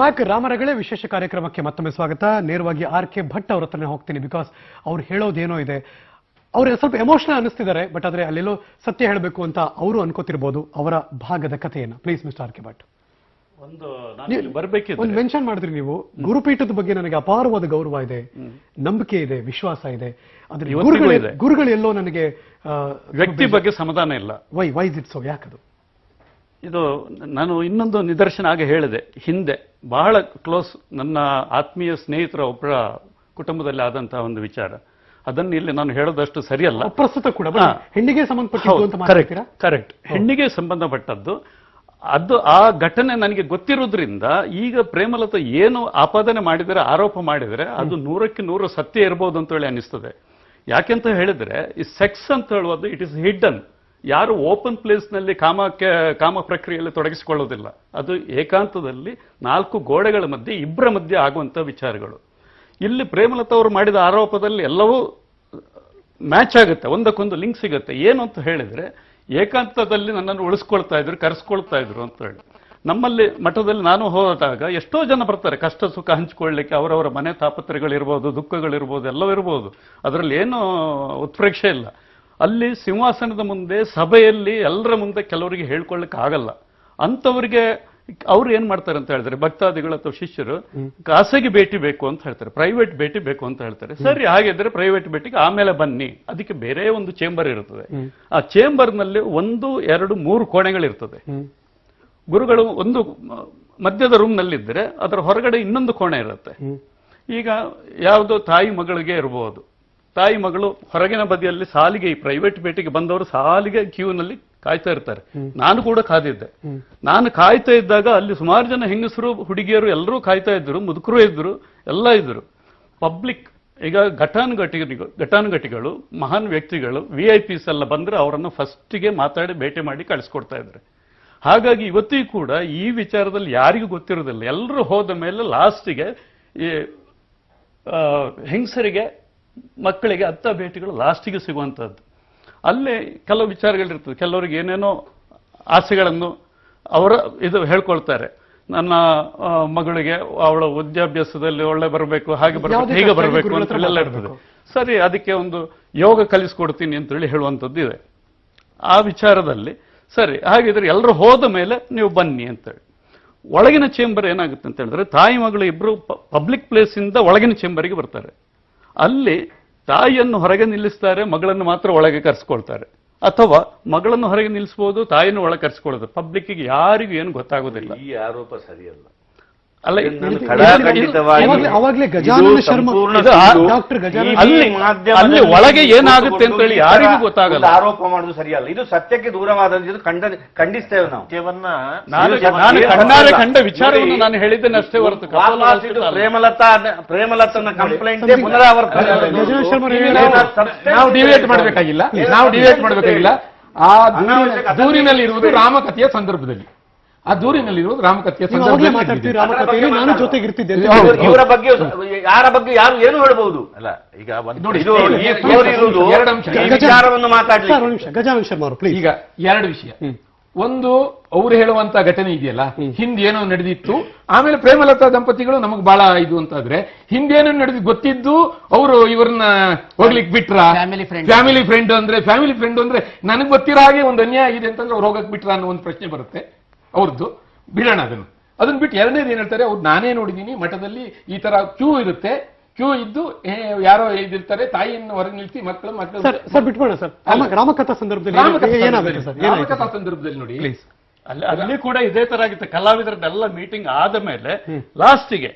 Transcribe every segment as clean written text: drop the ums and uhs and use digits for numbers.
Back. ರಾಮರಗಳೇ ವಿಶೇಷ ಕಾರ್ಯಕ್ರಮಕ್ಕೆ ಮತ್ತೊಮ್ಮೆ ಸ್ವಾಗತ. ನೇರವಾಗಿ ಆರ್.ಕೆ. ಭಟ್ ಅವ್ರ ಹತ್ರನೇ ಹೋಗ್ತೀನಿ. ಬಿಕಾಸ್ ಅವ್ರು ಹೇಳೋದೇನೋ ಇದೆ, ಅವ್ರು ಸ್ವಲ್ಪ ಎಮೋಷನಲ್ ಅನಿಸ್ತಿದ್ದಾರೆ, ಬಟ್ ಆದ್ರೆ ಅಲ್ಲೆಲ್ಲೋ ಸತ್ಯ ಹೇಳಬೇಕು ಅಂತ ಅವರು ಅನ್ಕೋತಿರ್ಬೋದು. ಅವರ ಭಾಗದ ಕಥೆಯನ್ನ ಪ್ಲೀಸ್ ಮಿಸ್ಟರ್ ಆರ್.ಕೆ. ಭಟ್. ಒಂದು ಮೆನ್ಷನ್ ಮಾಡಿದ್ರಿ ನೀವು, ಗುರುಪೀಠದ ಬಗ್ಗೆ ನನಗೆ ಅಪಾರವಾದ ಗೌರವ ಇದೆ, ನಂಬಿಕೆ ಇದೆ, ವಿಶ್ವಾಸ ಇದೆ. ಆದ್ರೆ ಗುರುಗಳು ಎಲ್ಲೋ ನನಗೆ ವ್ಯಕ್ತಿ ಬಗ್ಗೆ ಸಮಾಧಾನ ಇಲ್ಲ. Why is it so? ಯಾಕದು? ಇದು ನಾನು ಇನ್ನೊಂದು ನಿದರ್ಶನ ಆಗ ಹೇಳಿದೆ. ಹಿಂದೆ ಬಹಳ ಕ್ಲೋಸ್ ನನ್ನ ಆತ್ಮೀಯ ಸ್ನೇಹಿತರ ಒಬ್ಬರ ಕುಟುಂಬದಲ್ಲಿ ಆದಂತಹ ಒಂದು ವಿಚಾರ. ಅದನ್ನು ಇಲ್ಲಿ ನಾನು ಹೇಳೋದಷ್ಟು ಸರಿಯಲ್ಲ. ಪ್ರಸ್ತುತ ಕೂಡ ಹೆಣ್ಣಿಗೆ ಸಂಬಂಧಪಟ್ಟ ಕರೆಕ್ಟ್, ಹೆಣ್ಣಿಗೆ ಸಂಬಂಧಪಟ್ಟದ್ದು. ಅದು ಆ ಘಟನೆ ನನಗೆ ಗೊತ್ತಿರೋದ್ರಿಂದ ಈಗ ಪ್ರೇಮಲತಾ ಏನು ಆಪಾದನೆ ಮಾಡಿದರೆ, ಆರೋಪ ಮಾಡಿದರೆ ಅದು 100% ಸತ್ಯ ಇರಬಹುದು ಅಂತ ಹೇಳಿ ಅನಿಸ್ತದೆ. ಯಾಕೆಂತ ಹೇಳಿದ್ರೆ ಈ ಸೆಕ್ಸ್ ಅಂತ ಹೇಳುವುದು ಇಟ್ ಇಸ್ ಹಿಡ್ಡನ್. ಯಾರು ಓಪನ್ ಪ್ಲೇಸ್ ನಲ್ಲಿ ಕಾಮ ಪ್ರಕ್ರಿಯೆಯಲ್ಲಿ ತೊಡಗಿಸಿಕೊಳ್ಳೋದಿಲ್ಲ. ಅದು ಏಕಾಂತದಲ್ಲಿ 4 ಗೋಡೆಗಳ ಮಧ್ಯೆ, ಇಬ್ಬರ ಮಧ್ಯೆ ಆಗುವಂತ ವಿಚಾರಗಳು. ಇಲ್ಲಿ ಪ್ರೇಮಲತಾ ಅವರು ಮಾಡಿದ ಆರೋಪದಲ್ಲಿ ಎಲ್ಲವೂ ಮ್ಯಾಚ್ ಆಗುತ್ತೆ, ಒಂದಕ್ಕೊಂದು ಲಿಂಕ್ ಸಿಗುತ್ತೆ. ಏನು ಅಂತ ಹೇಳಿದ್ರೆ, ಏಕಾಂತದಲ್ಲಿ ನನ್ನನ್ನು ಉಳಿಸ್ಕೊಳ್ತಾ ಇದ್ರು, ಕರೆಸ್ಕೊಳ್ತಾ ಇದ್ರು ಅಂತ ಹೇಳಿ. ನಮ್ಮಲ್ಲಿ ಮಠದಲ್ಲಿ ನಾನು ಹೋದಾಗ ಎಷ್ಟೋ ಜನ ಬರ್ತಾರೆ ಕಷ್ಟ ಸುಖ ಹಂಚಿಕೊಳ್ಳಲಿಕ್ಕೆ. ಅವರವರ ಮನೆ ತಾಪತ್ರೆಗಳಿರ್ಬೋದು, ದುಃಖಗಳಿರ್ಬೋದು, ಎಲ್ಲವೂ ಇರ್ಬೋದು. ಅದರಲ್ಲಿ ಏನು ಉತ್ಪ್ರೇಕ್ಷೆ ಇಲ್ಲ. ಅಲ್ಲಿ ಸಿಂಹಾಸನದ ಮುಂದೆ, ಸಭೆಯಲ್ಲಿ, ಎಲ್ಲರ ಮುಂದೆ ಕೆಲವರಿಗೆ ಹೇಳ್ಕೊಳ್ಳಿಕ್ಕೆ ಆಗಲ್ಲ. ಅಂತವರಿಗೆ ಅವ್ರು ಏನ್ ಮಾಡ್ತಾರೆ ಅಂತ ಹೇಳಿದ್ರೆ, ಭಕ್ತಾದಿಗಳು ಅಥವಾ ಶಿಷ್ಯರು ಖಾಸಗಿ ಭೇಟಿ ಬೇಕು ಅಂತ ಹೇಳ್ತಾರೆ, ಪ್ರೈವೇಟ್ ಭೇಟಿ ಬೇಕು ಅಂತ ಹೇಳ್ತಾರೆ. ಸರಿ, ಹಾಗಿದ್ರೆ ಪ್ರೈವೇಟ್ ಭೇಟಿಗೆ ಆಮೇಲೆ ಬನ್ನಿ. ಅದಕ್ಕೆ ಬೇರೆ ಒಂದು ಚೇಂಬರ್ ಇರುತ್ತದೆ. ಆ ಚೇಂಬರ್ ನಲ್ಲಿ 1, 2, 3 ಕೋಣೆಗಳಿರ್ತದೆ. ಗುರುಗಳು ಒಂದು ಮಧ್ಯದ ರೂಮ್ ನಲ್ಲಿದ್ದರೆ ಅದರ ಹೊರಗಡೆ ಇನ್ನೊಂದು ಕೋಣೆ ಇರುತ್ತೆ. ಈಗ ಯಾವುದೋ ತಾಯಿ ಮಗಳಿಗೆ ಇರಬಹುದು. ತಾಯಿ ಮಗಳು ಹೊರಗಿನ ಬದಿಯಲ್ಲಿ ಸಾಲಿಗೆ, ಈ ಪ್ರೈವೇಟ್ ಭೇಟಿಗೆ ಬಂದವರು ಸಾಲಿಗೆ ಕ್ಯೂನಲ್ಲಿ ಕಾಯ್ತಾ ಇರ್ತಾರೆ. ನಾನು ಕೂಡ ಕಾದಿದ್ದೆ. ನಾನು ಕಾಯ್ತಾ ಇದ್ದಾಗ ಅಲ್ಲಿ ಸುಮಾರು ಜನ ಹೆಂಗಸರು, ಹುಡುಗಿಯರು ಎಲ್ಲರೂ ಕಾಯ್ತಾ ಇದ್ರು, ಮುದುಕರು ಇದ್ರು, ಎಲ್ಲ ಇದ್ರು. ಪಬ್ಲಿಕ್ ಈಗ ಘಟಾನುಘಟಿಗಳು, ಮಹಾನ್ ವ್ಯಕ್ತಿಗಳು, VIPs ಎಲ್ಲ ಬಂದ್ರೆ ಅವರನ್ನು ಫಸ್ಟಿಗೆ ಮಾತಾಡಿ ಭೇಟಿ ಮಾಡಿ ಕಳಿಸ್ಕೊಡ್ತಾ ಇದ್ದಾರೆ. ಹಾಗಾಗಿ ಇವತ್ತಿಗೂ ಕೂಡ ಈ ವಿಚಾರದಲ್ಲಿ ಯಾರಿಗೂ ಗೊತ್ತಿರೋದಿಲ್ಲ. ಎಲ್ಲರೂ ಹೋದ ಮೇಲೆ ಲಾಸ್ಟಿಗೆ ಈ ಹೆಂಗಸರಿಗೆ, ಮಕ್ಕಳಿಗೆ ಅತ್ತ ಭೇಟಿಗಳು ಲಾಸ್ಟಿಗೆ ಸಿಗುವಂತಹದ್ದು. ಅಲ್ಲೇ ಕೆಲವು ವಿಚಾರಗಳಿರ್ತದೆ. ಕೆಲವರಿಗೆ ಏನೇನೋ ಆಸೆಗಳನ್ನು ಅವರು ಇದು ಹೇಳ್ಕೊಳ್ತಾರೆ. ನನ್ನ ಮಗಳಿಗೆ ಅವಳ ವಿದ್ಯಾಭ್ಯಾಸದಲ್ಲಿ ಒಳ್ಳೆ ಬರಬೇಕು, ಹಾಗೆ ಬರಬೇಕು, ಹೀಗೆ ಬರಬೇಕು ಅಂತ ಇರ್ತದೆ. ಸರಿ, ಅದಕ್ಕೆ ಒಂದು ಯೋಗ ಕಲಿಸ್ಕೊಡ್ತೀನಿ ಅಂತ ಹೇಳಿ ಹೇಳುವಂಥದ್ದು ಇದೆ. ಆ ವಿಚಾರದಲ್ಲಿ ಸರಿ, ಹಾಗಿದ್ರೆ ಎಲ್ಲರೂ ಹೋದ ಮೇಲೆ ನೀವು ಬನ್ನಿ ಅಂತೇಳಿ. ಒಳಗಿನ ಚೇಂಬರ್ ಏನಾಗುತ್ತೆ ಅಂತ ಹೇಳಿದ್ರೆ, ತಾಯಿ ಮಗಳು ಇಬ್ರು ಪಬ್ಲಿಕ್ ಪ್ಲೇಸ್ ಇಂದ ಒಳಗಿನ ಚೇಂಬರ್ಗೆ ಬರ್ತಾರೆ. ಅಲ್ಲಿ ತಾಯಿಯನ್ನು ಹೊರಗೆ ನಿಲ್ಲಿಸ್ತಾರೆ, ಮಗಳನ್ನು ಮಾತ್ರ ಒಳಗೆ ಕರೆಸ್ಕೊಳ್ತಾರೆ. ಅಥವಾ ಮಗಳನ್ನು ಹೊರಗೆ ನಿಲ್ಲಿಸಬಹುದು, ತಾಯಿಯನ್ನು ಒಳಗೆ ಕರೆಸ್ಕೊಳ್ಳೋದು. ಪಬ್ಲಿಕ್ಗೆ ಯಾರಿಗೂ ಏನು ಗೊತ್ತಾಗೋದಿಲ್ಲ. ಈ ಆರೋಪ ಸರಿಯಲ್ಲ. ಅಲ್ಲ, ಅವಾಗಲೇ ಗಜಾನನ ಶರ್ಮಾ ಅಲ್ಲಿ ಒಳಗೆ ಏನಾಗುತ್ತೆ ಅಂತ ಹೇಳಿ ಯಾರಿಗೂ ಗೊತ್ತಾಗಲ್ಲ. ಆರೋಪ ಮಾಡುದು ಸರಿಯಲ್ಲ. ಇದು ಸತ್ಯಕ್ಕೆ ದೂರವಾದದ್ದು ಖಂಡಿಸ್ತೇವೆ ನಾವು. ನಾನು ಕಣ್ಣಾರೆ ಕಂಡ ವಿಚಾರವನ್ನು ನಾನು ಹೇಳಿದ್ದೇನೆ ಅಷ್ಟೇ ಹೊರತು ಪ್ರೇಮಲತನ ಕಂಪ್ಲೇಂಟ್ ಪುನರಾವರ್ತನೆ ನಾವು ಡಿವೇಟ್ ಮಾಡಬೇಕಾಗಿಲ್ಲ. ಆ ದೂರಿನಲ್ಲಿ ಇರುವುದು ರಾಮಕಥೆಯ ಸಂದರ್ಭದಲ್ಲಿ, ನಾನು ಜೊತೆಗೆ ಇರ್ತಿದ್ದೆ. ಇವರ ಬಗ್ಗೆ ಯಾರ ಬಗ್ಗೆ ಯಾರು ಏನು ಹೇಳಬಹುದು ಅಲ್ಲ. ಈಗ ವಿಚಾರವನ್ನು ಮಾತಾಡಲಿಕ್ಕೆ ಗಜಾನನ ಶರ್ಮಾ ಅವರು ಪ್ಲೀಸ್. ಈಗ 2 ವಿಷಯ. ಒಂದು, ಅವರು ಹೇಳುವಂತ ಘಟನೆ ಇದೆಯಲ್ಲ, ಹಿಂದೇನೋ ನಡೆದಿತ್ತು, ಆಮೇಲೆ ಪ್ರೇಮಲತಾ ದಂಪತಿಗಳು ನಮಗ್ ಬಹಳ ಇದು ಅಂತಾದ್ರೆ, ಹಿಂದೇನೋ ನಡೆದಿದ್ದು ಗೊತ್ತಿದ್ದು ಅವರು ಇವ್ರನ್ನ ಹೋಗ್ಲಿಕ್ಕೆ ಬಿಟ್ರ? ಫ್ಯಾಮಿಲಿ ಫ್ರೆಂಡ್ ಅಂದ್ರೆ ನನಗೆ ಗೊತ್ತಿರೋ ಹಾಗೆ ಒಂದು ಅನ್ಯಾಯ ಇದೆ ಅಂತಂದ್ರೆ ಅವ್ರು ಹೋಗಕ್ ಬಿಟ್ರ ಅನ್ನೋ ಒಂದು ಪ್ರಶ್ನೆ ಬರುತ್ತೆ ಅವ್ರದ್ದು. ಬಿಡೋಣ ಅದನ್ನ ಬಿಟ್ಟು. ಎರಡನೇದು ಏನ್ ಹೇಳ್ತಾರೆ, ಅವ್ರು ನಾನೇ ನೋಡಿದೀನಿ ಮಠದಲ್ಲಿ ಈ ತರ ಕ್ಯೂ ಇರುತ್ತೆ, ಕ್ಯೂ ಇದ್ದು ಯಾರೋ ಇದಿರ್ತಾರೆ, ತಾಯಿಯನ್ನು ಹೊರಗೆ ನಿಲ್ಲಿಸಿ ಮಕ್ಕಳು ಸರ್ ಬಿಟ್ಬೋಣ ಸರ್. ರಾಮಕಥಾ ಸಂದರ್ಭದಲ್ಲಿ ನೋಡಿ, ಅಲ್ಲಿ ಕೂಡ ಇದೇ ತರ ಆಗಿತ್ತು. ಕಲಾವಿದರನ್ನೆಲ್ಲ ಮೀಟಿಂಗ್ ಆದ ಮೇಲೆ ಲಾಸ್ಟಿಗೆ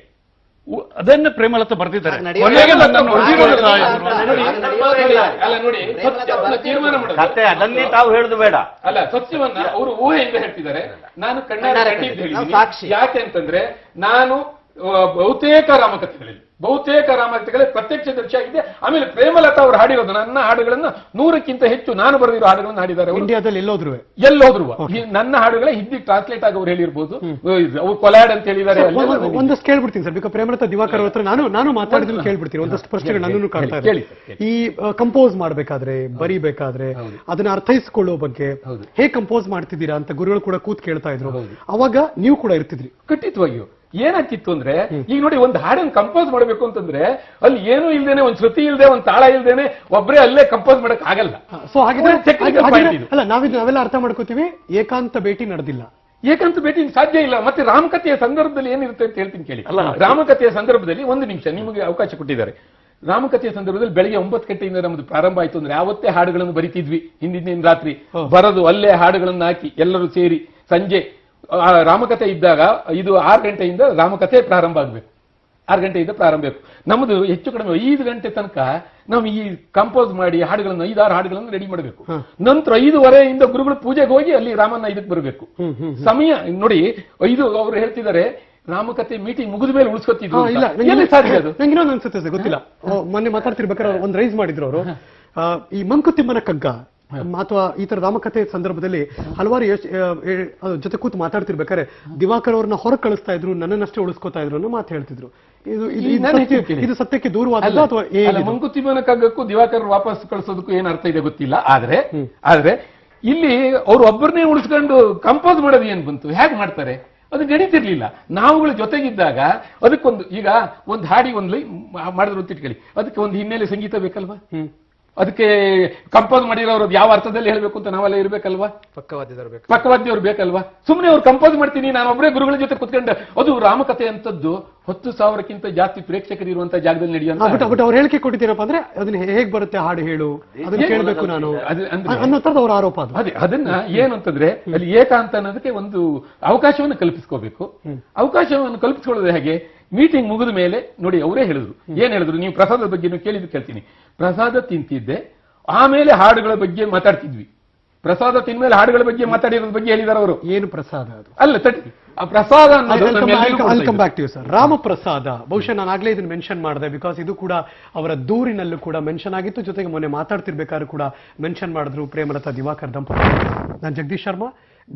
ಅದನ್ನೇ ಪ್ರೇಮಲತಾ ಬರ್ತಿದ್ದಾರೆ. ಅದನ್ನೇ ತಾವು ಹೇಳುದು ಬೇಡ. ಅಲ್ಲ, ಸತ್ಯವನ್ನ ಅವರು ಊಹೆಯಿಂದ ಹೇಳ್ತಿದ್ದಾರೆ. ನಾನು ಕಣ್ಣಾರೆ ಕಂಡಿದ್ದು. ಯಾಕೆ ಅಂತಂದ್ರೆ, ನಾನು ಬಹುತೇಕ ರಾಮಕಥೆಗಳಲ್ಲಿ ಪ್ರತ್ಯಕ್ಷದರ್ಶಿಯಾಗಿದೆ. ಆಮೇಲೆ ಪ್ರೇಮಲತಾ ಅವರು ಹಾಡಿರೋದು ನನ್ನ ಹಾಡುಗಳನ್ನ 100ಕ್ಕಿಂತ ಹೆಚ್ಚು ನಾನು ಬರೆದಿರೋ ಹಾಡುಗಳನ್ನು ಹಾಡಿದ್ದಾರೆ. ಇಂಡಿಯಾದಲ್ಲಿ ಎಲ್ಲೋದ್ರು ನನ್ನ ಹಾಡುಗಳೇ ಹಿಂದಿ ಟ್ರಾನ್ಸ್ಲೇಟ್ ಆಗಿ ಅವ್ರು ಹೇಳಿರ್ಬೋದು. ಅವ್ರು ಕೊಲಾಡ್ ಅಂತ ಹೇಳಿದ್ದಾರೆ. ಒಂದಷ್ಟು ಕೇಳ್ಬಿಡ್ತೀನಿ ಸರ್. ಪ್ರೇಮಲತಾ ದಿವಾಕರ್ ಹತ್ರ ನಾನು ಮಾತಾಡಿದ್ರೆ ಕೇಳ್ಬಿಡ್ತೀನಿ. ಒಂದಷ್ಟು ಪ್ರಶ್ನೆಗಳು ನನ್ನನ್ನು ಕಾಡ್ತಾ ಇದ್ದಾರೆ. ಈ ಕಂಪೋಸ್ ಮಾಡ್ಬೇಕಾದ್ರೆ, ಬರಿಬೇಕಾದ್ರೆ ಅದನ್ನ ಅರ್ಥೈಸಿಕೊಳ್ಳುವ ಬಗ್ಗೆ ಹೇಗೆ ಕಂಪೋಸ್ ಮಾಡ್ತಿದ್ದೀರಾ ಅಂತ ಗುರುಗಳು ಕೂಡ ಕೂತ್ ಕೇಳ್ತಾ ಇದ್ರು. ಅವಾಗ ನೀವು ಕೂಡ ಇರ್ತಿದ್ರಿ ಖಂಡಿತವಾಗಿಯೂ. ಏನಾಗ್ತಿತ್ತು ಅಂದ್ರೆ ಈಗ ನೋಡಿ ಒಂದು ಹಾಡನ್ನು ಕಂಪೋಸ್ ಮಾಡಬೇಕು ಅಂತಂದ್ರೆ ಅಲ್ಲಿ ಏನೂ ಇಲ್ದೇನೆ ಒಂದ್ ಶ್ರುತಿ ಇಲ್ದೆ ಒಂದ್ ತಾಳ ಇಲ್ದೇನೆ ಒಬ್ಬರೇ ಅಲ್ಲೇ ಕಂಪೋಸ್ ಮಾಡಕ್ ಆಗಲ್ಲ. ಸೊ ಹಾಗಿದ್ರೆ technical point ಇದು. ಅಲ್ಲ ನಾವೆಲ್ಲ ಅರ್ಥ ಮಾಡ್ಕೋತೀವಿ, ಏಕಾಂತ ಭೇಟಿ ನಡೆದಿಲ್ಲ. ಏಕಂತ ಭೇಟಿ ಸಾಧ್ಯ ಇಲ್ಲ. ಮತ್ತೆ ರಾಮಕಥೆಯ ಸಂದರ್ಭದಲ್ಲಿ ಏನಿರುತ್ತೆ ಅಂತ ಹೇಳ್ತೀನಿ ಕೇಳಿ. ರಾಮಕಥೆಯ ಸಂದರ್ಭದಲ್ಲಿ ಒಂದು ನಿಮಿಷ ನಿಮಗೆ ಅವಕಾಶ ಕೊಟ್ಟಿದ್ದಾರೆ. ರಾಮಕಥೆಯ ಸಂದರ್ಭದಲ್ಲಿ ಬೆಳಗ್ಗೆ 9 ಗಂಟೆಯಿಂದ ನಮ್ದು ಪ್ರಾರಂಭ ಆಯ್ತು ಅಂದ್ರೆ ಯಾವತ್ತೇ ಹಾಡುಗಳನ್ನು ಬರಿತಿದ್ವಿ. ಹಿಂದಿನ ರಾತ್ರಿ ಬರದು ಅಲ್ಲೇ ಹಾಡುಗಳನ್ನು ಹಾಕಿ ಎಲ್ಲರೂ ಸೇರಿ ಸಂಜೆ ರಾಮಕಥೆ ಇದ್ದಾಗ ಇದು 6 ಗಂಟೆಯಿಂದ ರಾಮಕಥೆ ಪ್ರಾರಂಭ ಆಗ್ಬೇಕು. 6 ಗಂಟೆಯಿಂದ ಪ್ರಾರಂಭ ಬೇಕು. ನಮ್ದು ಹೆಚ್ಚು ಕಡಿಮೆ 5 ಗಂಟೆ ತನಕ ನಾವು ಈ ಕಂಪೋಸ್ ಮಾಡಿ ಹಾಡುಗಳನ್ನು 5-6 ಹಾಡುಗಳನ್ನು ರೆಡಿ ಮಾಡಬೇಕು. ನಂತರ 5:15 ಗುರುಗಳು ಪೂಜೆಗೆ ಹೋಗಿ ಅಲ್ಲಿ ರಾಮನ್ನ ಇದಕ್ಕೆ ಬರಬೇಕು. ಸಮಯ ನೋಡಿ, ಅವ್ರು ಹೇಳ್ತಿದ್ದಾರೆ ರಾಮಕಥೆ ಮೀಟಿಂಗ್ ಮುಗಿದ ಮೇಲೆ ಉಳಿಸ್ಕೊತಿದ್ರು. ನಂಗೆ ಇನ್ನೊಂದು ಅನ್ಸುತ್ತೆ ಸರ್, ಗೊತ್ತಿಲ್ಲ. ಮೊನ್ನೆ ಮಾತಾಡ್ತಿರ್ಬೇಕಾದ್ರೆ ಒಂದು ರೈಸ್ ಮಾಡಿದ್ರು ಅವರು, ಈ ಮಂಕುತಿಮ್ಮನ ಕಗ್ಗ ಅಥವಾ ಈ ತರ ರಾಮಕಥೆ ಸಂದರ್ಭದಲ್ಲಿ ಹಲವಾರು ಜೊತೆ ಕೂತು ಮಾತಾಡ್ತಿರ್ಬೇಕಾದ್ರೆ ದಿವಾಕರ್ ಅವ್ರನ್ನ ಹೊರ ಕಳಿಸ್ತಾ ಇದ್ರು, ನನ್ನನ್ನಷ್ಟೇ ಉಳಿಸ್ಕೊತಾ ಇದ್ರು ಅನ್ನೋ ಮಾತು ಹೇಳ್ತಿದ್ರು. ಇದು ಸತ್ಯಕ್ಕೆ ದೂರವಾದದ್ದು ಅಥವಾ ಮಂಕುತಿಮ್ಮನ ಕಗ್ಗಕ್ಕೂ ದಿವಾಕರ್ ವಾಪಸ್ ಕಳಿಸೋದಕ್ಕೂ ಏನ್ ಅರ್ಥ ಇದೆ ಗೊತ್ತಿಲ್ಲ. ಆದ್ರೆ ಇಲ್ಲಿ ಅವ್ರು ಒಬ್ಬರನ್ನೇ ಉಳಿಸ್ಕೊಂಡು ಕಂಪೋಸ್ ಮಾಡೋದು ಏನ್ ಬಂತು, ಹೇಗೆ ಮಾಡ್ತಾರೆ ಅದು ನಡೀತಿರ್ಲಿಲ್ಲ. ನಾವುಗಳ ಜೊತೆಗಿದ್ದಾಗ ಅದಕ್ಕೊಂದು ಈಗ ಒಂದು ಹಾಡಿ ಒಂದು ಮಾಡಿದ್ರು ಅಂತ ಇಟ್ಕೊಳ್ಳಿ, ಅದಕ್ಕೆ ಒಂದು ಹಿನ್ನೆಲೆ ಸಂಗೀತ ಬೇಕಲ್ವಾ, ಅದಕ್ಕೆ ಕಂಪೋಸ್ ಮಾಡಿರೋರು ಯಾವ ಅರ್ಥದಲ್ಲಿ ಹೇಳಬೇಕು ಅಂತ ನಾವೆಲ್ಲ ಇರ್ಬೇಕಲ್ವಾ, ಪಕ್ಕವಾದ್ಯವ್ರು ಬೇಕಲ್ವಾ. ಸುಮ್ಮನೆ ಅವ್ರು ಕಂಪೋಸ್ ಮಾಡ್ತೀನಿ ನಾನು ಒಬ್ಬರೇ ಗುರುಗಳ ಜೊತೆ ಕುತ್ಕೊಂಡ, ಅದು ರಾಮಕಥೆ ಅಂತದ್ದು 10,000ಕ್ಕಿಂತ ಜಾಸ್ತಿ ಪ್ರೇಕ್ಷಕರು ಇರುವಂತ ಜಾಗದಲ್ಲಿ ನಡೆಯುವಂತ. ಅವ್ರು ಹೇಳಿಕೆ ಕೊಟ್ಟಿದ್ದೀರಪ್ಪ ಅಂದ್ರೆ ಅದನ್ನ ಹೇಗ್ ಬರುತ್ತೆ ಹಾಡು ಹೇಳು, ಅದನ್ನ ಕೇಳಬೇಕು ನಾನು ಅನ್ನೋ ತರದ ಅವ್ರ ಆರೋಪ. ಅದನ್ನ ಏನು ಅಂತಂದ್ರೆ ಅಲ್ಲಿ ಏಕಾಂತ ಅನ್ನೋದಕ್ಕೆ ಒಂದು ಅವಕಾಶವನ್ನು ಕಲ್ಪಿಸ್ಕೋಬೇಕು. ಅವಕಾಶವನ್ನು ಕಲ್ಪಿಸ್ಕೊಳ್ಳೋದು ಹೇಗೆ, ಮೀಟಿಂಗ್ ಮುಗಿದ ಮೇಲೆ ನೋಡಿ ಅವರೇ ಹೇಳಿದ್ರು. ಏನ್ ಹೇಳಿದ್ರು, ನೀವು ಪ್ರಸಾದದ ಬಗ್ಗೆ ಕೇಳಿದ್ದು ಪ್ರಸಾದ ತಿಂತಿದ್ದೆ, ಆಮೇಲೆ ಹಾಡುಗಳ ಬಗ್ಗೆ ಮಾತಾಡ್ತಿದ್ವಿ. ಪ್ರಸಾದ ತಿಂದ್ಮೇಲೆ ಹಾಡುಗಳ ಬಗ್ಗೆ ಮಾತಾಡಿರೋದ್ರ ಬಗ್ಗೆ ಹೇಳಿದಾರೆ ಅವರು. ಏನು ಪ್ರಸಾದ ಅದು ಅಲ್ಲ ತಟ್ಟಿ ಆ ಪ್ರಸಾದ ಸರ್, ರಾಮಪ್ರಸಾದ. ಬಹುಶಃ ನಾನು ಆಗ್ಲೇ ಇದನ್ನ ಮೆನ್ಷನ್ ಮಾಡಿದೆ, ಬಿಕಾಸ್ ಇದು ಕೂಡ ಅವರ ದೂರಿನಲ್ಲೂ ಕೂಡ ಮೆನ್ಷನ್ ಆಗಿತ್ತು. ಜೊತೆಗೆ ಮೊನ್ನೆ ಮಾತಾಡ್ತಿರ್ಬೇಕಾದ್ರೂ ಕೂಡ ಮೆನ್ಷನ್ ಮಾಡಿದ್ರು ಪ್ರೇಮಲತಾ ದಿವಾಕರ್ ದಂಪತಿ. ನಾನು ಜಗದೀಶ್ ಶರ್ಮಾ,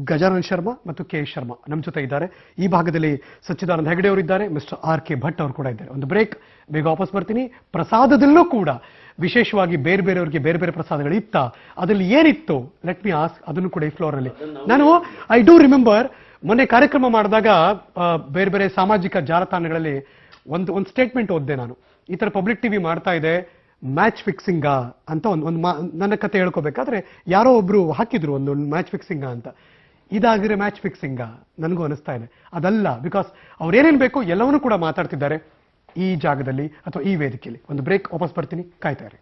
ಗಜಾನನ್ ಶರ್ಮಾ ಮತ್ತು ಕೆ ಶರ್ಮಾ ನಮ್ಮ ಜೊತೆ ಇದ್ದಾರೆ. ಈ ಭಾಗದಲ್ಲಿ ಸಚ್ಚಿದಾನಂದ ಹೆಗಡೆ ಅವರಿದ್ದಾರೆ, ಮಿಸ್ಟರ್ ಆರ್.ಕೆ. ಭಟ್ ಅವರು ಕೂಡ ಇದ್ದಾರೆ. ಒಂದು ಬ್ರೇಕ್, ಬೇಗ ವಾಪಸ್ ಬರ್ತೀನಿ. ಪ್ರಸಾದದಲ್ಲೂ ಕೂಡ ವಿಶೇಷವಾಗಿ ಬೇರೆ ಬೇರೆಯವರಿಗೆ ಬೇರೆ ಬೇರೆ ಪ್ರಸಾದಗಳು ಇತ್ತ, ಅದರಲ್ಲಿ ಏನಿತ್ತು ಲೆಟ್ ಮಿ ಆಸ್ಕ್, ಅದನ್ನು ಕೂಡ ಈ ಫ್ಲೋರ್ ಅಲ್ಲಿ ನಾನು ಐ ಡೂ ರಿಮೆಂಬರ್ ಮೊನ್ನೆ ಕಾರ್ಯಕ್ರಮ ಮಾಡಿದಾಗ ಬೇರೆ ಬೇರೆ ಸಾಮಾಜಿಕ ಜಾಲತಾಣಗಳಲ್ಲಿ ಒಂದು ಸ್ಟೇಟ್ಮೆಂಟ್ ಓದಿದೆ ನಾನು. ಈ ತರ ಪಬ್ಲಿಕ್ ಟಿವಿ ಮಾಡ್ತಾ ಇದೆ, ಮ್ಯಾಚ್ ಫಿಕ್ಸಿಂಗ ಅಂತ ಒಂದು ನನ್ನ ಕತೆ ಹೇಳ್ಕೋಬೇಕಾದ್ರೆ ಯಾರೋ ಒಬ್ರು ಹಾಕಿದ್ರು ಒಂದು ಮ್ಯಾಚ್ ಫಿಕ್ಸಿಂಗ ಅಂತ. ಇದಾಗಿದ್ರೆ ಮ್ಯಾಚ್ ಫಿಕ್ಸಿಂಗ ನನಗೂ ಅನಿಸ್ತಾ ಇದೆ ಅದಲ್ಲ. ಬಿಕಾಸ್ ಅವ್ರೇನೇನ್ ಬೇಕು ಎಲ್ಲವನ್ನೂ ಕೂಡ ಮಾತಾಡ್ತಿದ್ದಾರೆ ಈ ಜಾಗದಲ್ಲಿ ಅಥವಾ ಈ ವೇದಿಕೆಯಲ್ಲಿ. ಒಂದು ಬ್ರೇಕ್, ವಾಪಸ್ ಬರ್ತೀನಿ, ಕಾಯ್ತಾ ಇರಿ.